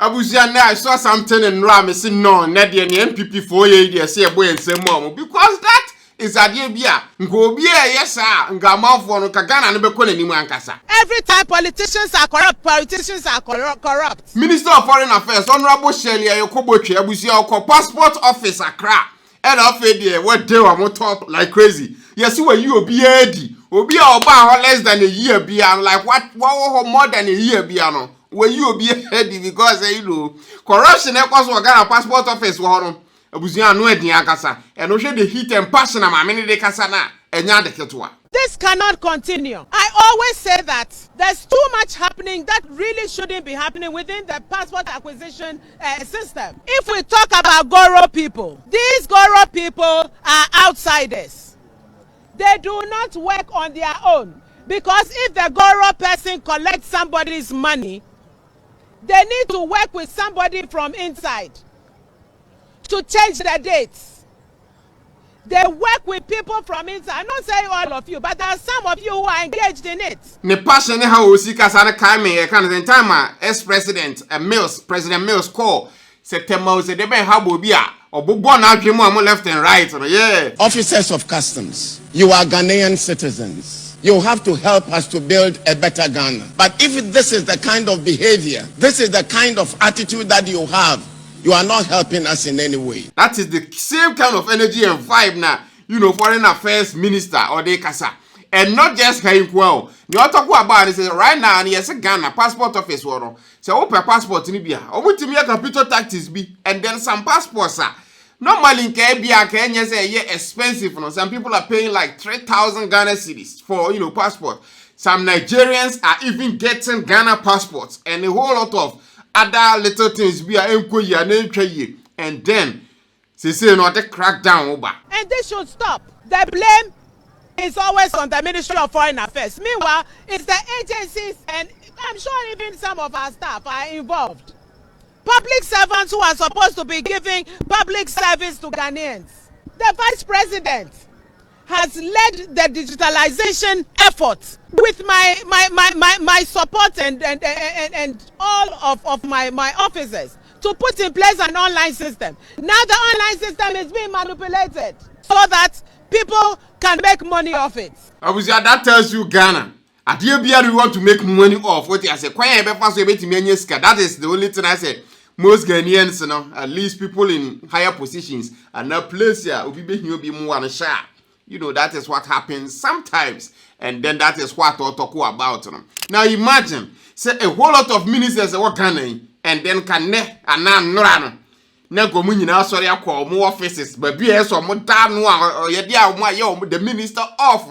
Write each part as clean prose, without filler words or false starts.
Abusia na I saw something in Ram say no, not the MPP 4 years say boy and say mom because that is Addo go be yes sir nga manfo no kagana no be ko nanimu ankasa. Every time politicians are corrupt. Minister of Foreign Affairs Honorable Shirley Ayokobotwe abusia oko passport office Accra and after there what they were top like crazy. Yes, where you obi edi obi oba less than a year be and like what more than a year be no where you be edi because you know corruption e cause Ghana passport office wo abusia no edi akasa and no hwe the heat and passion am amene de kasa na enya de ketoa. This cannot continue. I always say that there's too much happening that really shouldn't be happening within the passport acquisition system. If we talk about Goro people, these Goro people are outsiders. They do not work on their own because if the Goro person collects somebody's money, they need to work with somebody from inside to change the dates. They work with people from inside. I'm not saying all of you, but there are some of you who are engaged in it. Ne passion how we see kasana kaime kind of time ex-president President Mills call September was the be how bobia or bobon adwemu left and right. Yeah. Officers of customs, you are Ghanaian citizens. You have to help us to build a better Ghana. But if this is the kind of behavior, this is the kind of attitude that you have, you are not helping us in any way. That is the same kind of energy and vibe now, you know, Foreign Affairs Minister or the Kasa. And not just him well. You talk about it right now, and yes, Ghana passport office war. So open passport in Libya. Or to me a computer taxes be, and then some passports are. Normally in Kenya say expensive. You know, some people are paying like 3,000 Ghana cedis for passport. Some Nigerians are even getting Ghana passports and a whole lot of other little things be and then they say not a crackdown over. And this should stop. The blame is always on the Ministry of Foreign Affairs. Meanwhile, it's the agencies, and I'm sure even some of our staff are involved. Public servants who are supposed to be giving public service to Ghanaians. The Vice President has led the digitalization efforts with my support and all of my officers to put in place an online system. Now the online system is being manipulated so that people can make money off it. Abusia, that tells you Ghana. At the year we want to make money off what I say. That is the only thing I said. Most Ghanaians, you know, at least people in higher positions, and now place here will be more on a share. You know, that is what happens sometimes. And then that is what I'll talk about. Now imagine, say a whole lot of ministers are working and then can and now na community now sorry I call more offices, but be as or more damn or the minister off.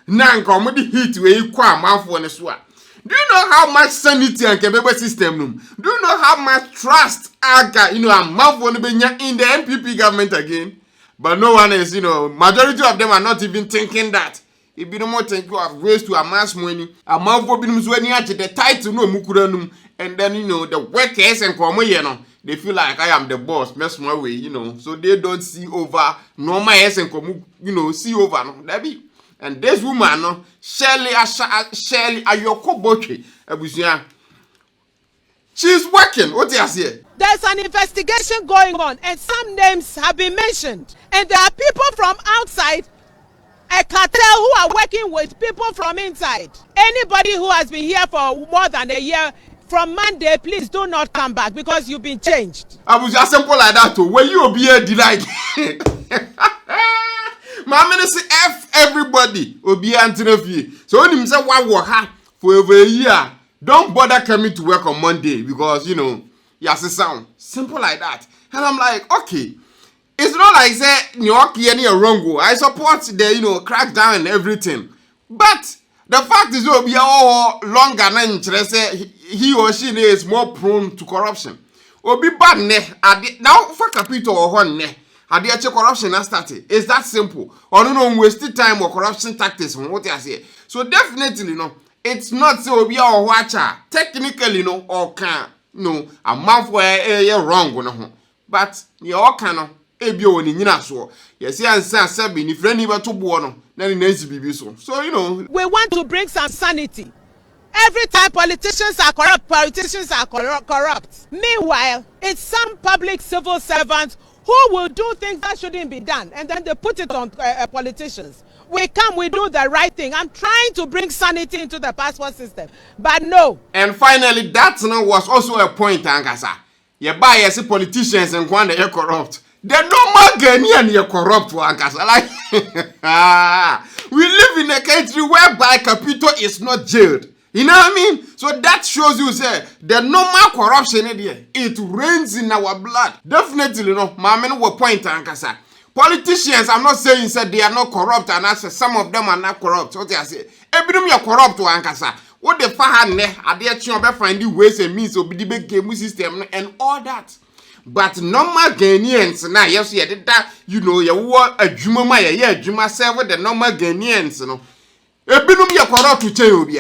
Now come with the heat where you come out for the swat. Do you know how much sanity and capable system? Do you know how much trust I got, in the MPP government again? But no one is, majority of them are not even thinking that. If you don't want to think you have ways to amass money, a mouth for being the title no mukuranum, and then the workers and come they feel like I am the boss, mess my way, so they don't see over normal S and come, see over no. That be. And this woman, no, Shirley Ayokobotwe, abusia. She's working. What do you say? There's an investigation going on, and some names have been mentioned. And there are people from outside, a cartel who are working with people from inside. Anybody who has been here for more than a year, from Monday, please do not come back because you've been changed. Abusia, simple like that too. When you be a delight. My minister F everybody will be anti-interview. So when you say why work hard for over a year, don't bother coming to work on Monday because yes, it sound simple like that. And I'm like, okay, it's not like say any wrong. I support the crackdown and everything, but the fact is will be all longer than interest. He or she is more prone to corruption. Will be bad now for capital or one. Had the corruption has started. It's that simple. Or no wasted time or corruption tactics from what I say. So definitely, it's not so be our watcher. Technically, or can a month where you're wrong. But you all can ebio ni nyina so. Yes, answer sebi ni friend never to buono. Then it needs to be so. So we want to bring some sanity Every time politicians are corrupt. Meanwhile, it's some public civil servants who will do things that shouldn't be done, and then they put it on politicians. We come, we do the right thing. I'm trying to bring sanity into the passport system, but no. And finally, that was also a point, Ankasa. You buy as politicians and when they are corrupt. The normal Ghanaian you corrupt, Ankasa. Like, we live in a country whereby capital is not jailed. You know what I mean? So that shows you, say, the normal corruption, it reigns in our blood. Definitely, no. Mamma will point, Ankasa. Politicians, I'm not saying that they are not corrupt, and I say some of them are not corrupt. What I say, everybody you are corrupt to Ankasa. What the fahan ne? Are they trying to find the ways and means of the big game system and all that? But normal Ghanaians now, yes, yeah, that you know, you want a Juma Maya, yeah, Juma serve the normal Ghanaians, you know. Everybody you are corrupt to change,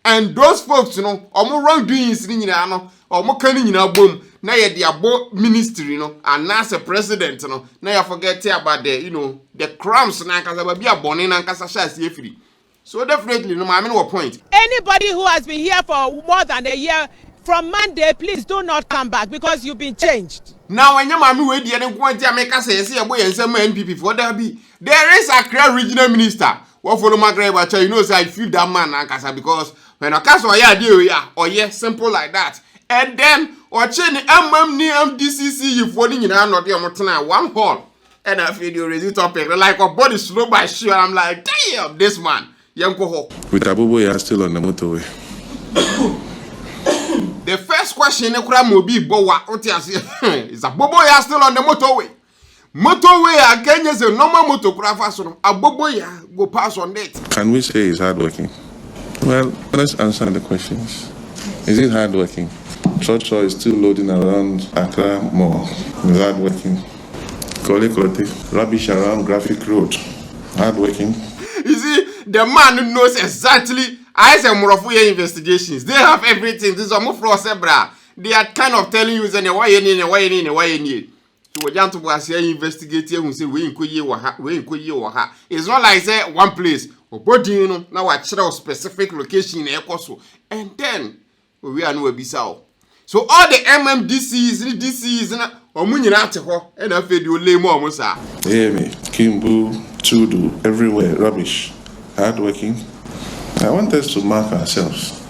and those folks, you know, are more wrongdoings in Yano, or more cunning in our boom. Now you the above ministry, you know, and as a president, you know. Now you forget about the, you know, the crumbs na kasa be a bonin and kasa shas free. So definitely, no, I mean what point. Anybody who has been here for more than a year, from Monday, please do not come back because you've been changed. Now when your mommy wait the other point to make us say a boy and some NPP for there be. There is a clear regional minister. What follow Magraheb, you know, say I feel that man and kasa because when a case or yeah, or yes, simple like that. And then or change MDCC you falling in not the one hall. And I feel you ready topic like a body slow by sure. I'm like, damn, this man. With Aboboya still on the motorway. The first question is Aboboya still on the motorway. Motorway again is a normal motocraft, so Aboboya go pass on that. Can we say it's hardworking? Well, let's answer the questions. Is it hardworking? Chocho is still loading around Accra Mall. Is hardworking? Kote, rubbish around Graphic Road. Hardworking. You see, the man who knows exactly I say Morofuya investigations. They have everything. This is a move for Sebra. They are kind of telling you why you need. So we want to say investigate who say we in it's not like say one place. But you know now I check out specific location in Ekoso. And then we are no Bissau. So all the MMDCs, DCs, and I feel you lay more Musa. Amy, Kimbu, Tudu, everywhere, rubbish. Hardworking. I want us to mark ourselves.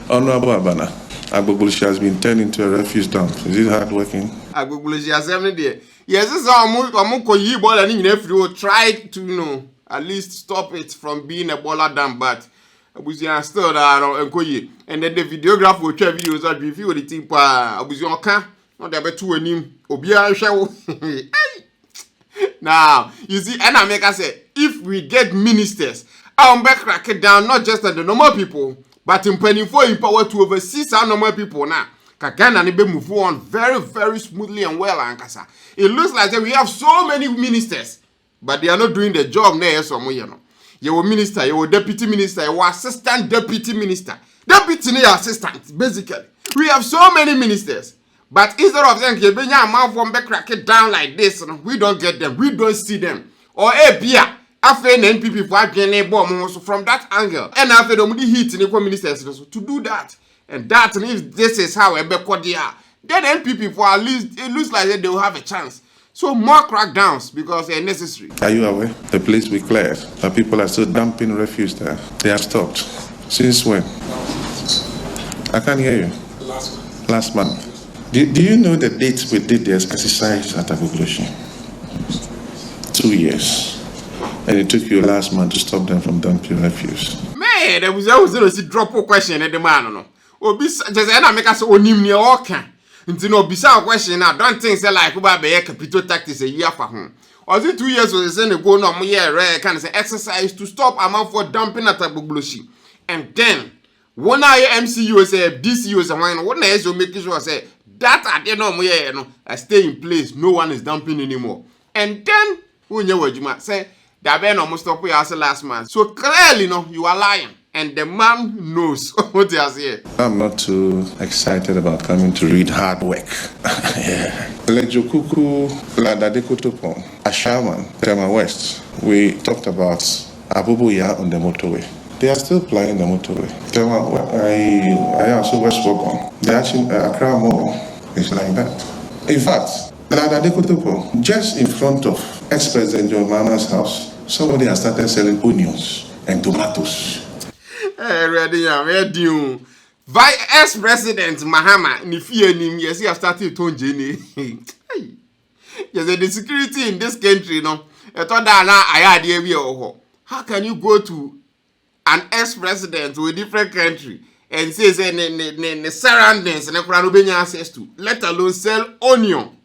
Honorable Abana, Agbogboshi has been turned into a refuse dump. Is it hardworking? Agbogboshi has every day. Yes, this is how if you try to, you know, at least stop it from being a baller dump, but Abuzian still and then the videographer will try videos that review the tip Abuzian can not there two and him Obia show. Now you see, and I make us say if we get ministers, I'll crack it down not just at the normal people, but in penny for in power to oversee some normal people now. Kakana and move on very, very smoothly and well, Ankasa. It looks like we have so many ministers, but they are not doing the job there somewhere, you know. Your minister, your deputy minister, your assistant deputy minister. Deputy assistant, basically. We have so many ministers. But instead of saying, crack it down like this, we don't get them. We don't see them. Or beer. After NPP from that angle. And after the heat in the ministers to do that. And that, if this is how they are, then NPP for at least, it looks like they will have a chance. So more crackdowns because they're necessary. Are you aware? The place we cleared, the people are still dumping refuse there. They have stopped. Since when? I can't hear you. Last month. Do you know the dates we did the exercise at Agbogboshi? 2 years. And it took you last month to stop them from dumping refuse. Man, there was always a drop of question at the man. No. Just make us onim near Oka. Into no bizarre question now. Don't think say like about be capital tactics a year for home. Or is it 2 years was the same go no year rare kind of exercise to stop amount for dumping at Agbogboshi. And then one eye MCU say DCU is a wine. One eye you make sure say that at the no year no I stay in place. No one is dumping anymore. And then when you say that Ben almost stop we asked last month. So clearly no you are lying. And the man knows what he has here. I'm not too excited about coming to read hard work. Lejokuku, Ladadekotopon, Ashaman, Tema West. We talked about Aboboya on the motorway. They are still plying the motorway. I also West Wogon. They actually Accra Mall is like that. In fact, just in front of ex-president John Mahama's house, somebody has started selling onions and tomatoes. Ready. Ex-president Mahama, yes, he has started to Jenny. Yes, the security in this country, no. How can you go to an ex-president to a different country and say the surroundings and the access to, let alone sell onion?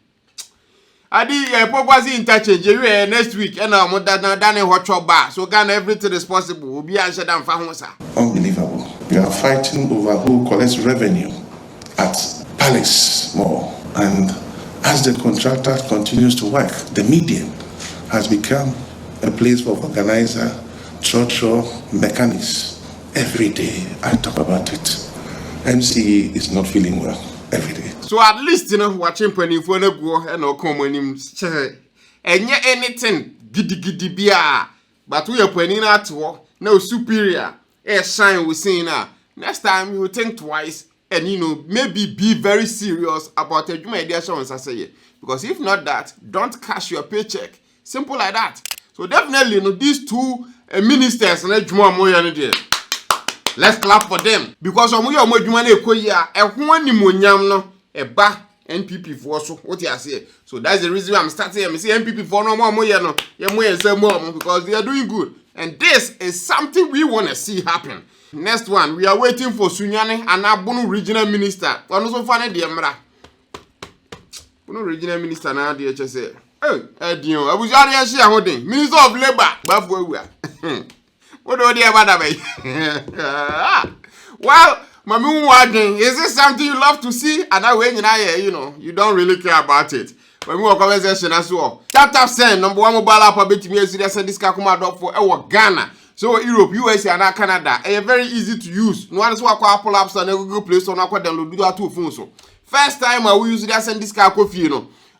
I did purposely interchange next week and I'm done a hot shop bar, so Ghana everything is possible. Will be answered and found. Unbelievable. We are fighting over who collects revenue at Palace Mall, and as the contractor continues to work, the median has become a place for organizer, torture, mechanics. Every day I talk about it. MCE is not feeling well every day. So at least, watching penny for no go and no common him. And yet anything giddy beer. But we are penny at war, no superior. Shine we see now. Next time you think twice and maybe be very serious about a idea as I say. Because if not that, don't cash your paycheck. Simple like that. So definitely, these two ministers and let's clap for them. Because some of you NPP for so what you say. So that's the reason I'm starting. I say NPP for no more because they are doing good. And this is something we want to see happen. Next one, we are waiting for Sunyane and Abunu regional minister. Also find the Emra. Abunu regional minister now the HSA. Addo, I was already holding Minister of Labor. What do you about that? Well, Mamu Wading, is this something you love to see? And I when you don't really care about it. When we walk conversation as well. Tap send number one mobile app a bit me serious and this Kakuma dog for our Ghana. So Europe, USA and Canada. Very easy to use. No one is what Apple apps and Google Play Store now download do that two phones. So first time I will use this and this coffee,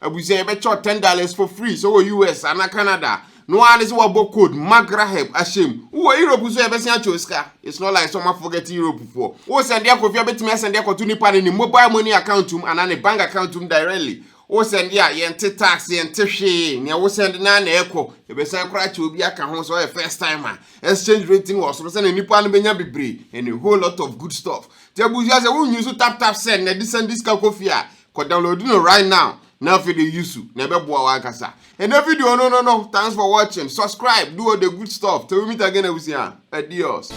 I will say $10 for free. So US and Canada. No one is what book code Magraheb Ashim. Who are Europe who's ever seen Choska? It's not like someone forget Europe before. Who send their coffee a bit me send their continue in mobile money account and on a bank account directly. O send yente tax yente she ne wo send na echo e be san kra che obi aka ho so a first timer exchange rating was so send nipa no benya bebre and a whole lot of good stuff tebuja say won use tap send na this coffee a ko download no right now na for the use na be boa wa kasa and the video no thanks for watching, subscribe, do all the good stuff till we meet again. Adios.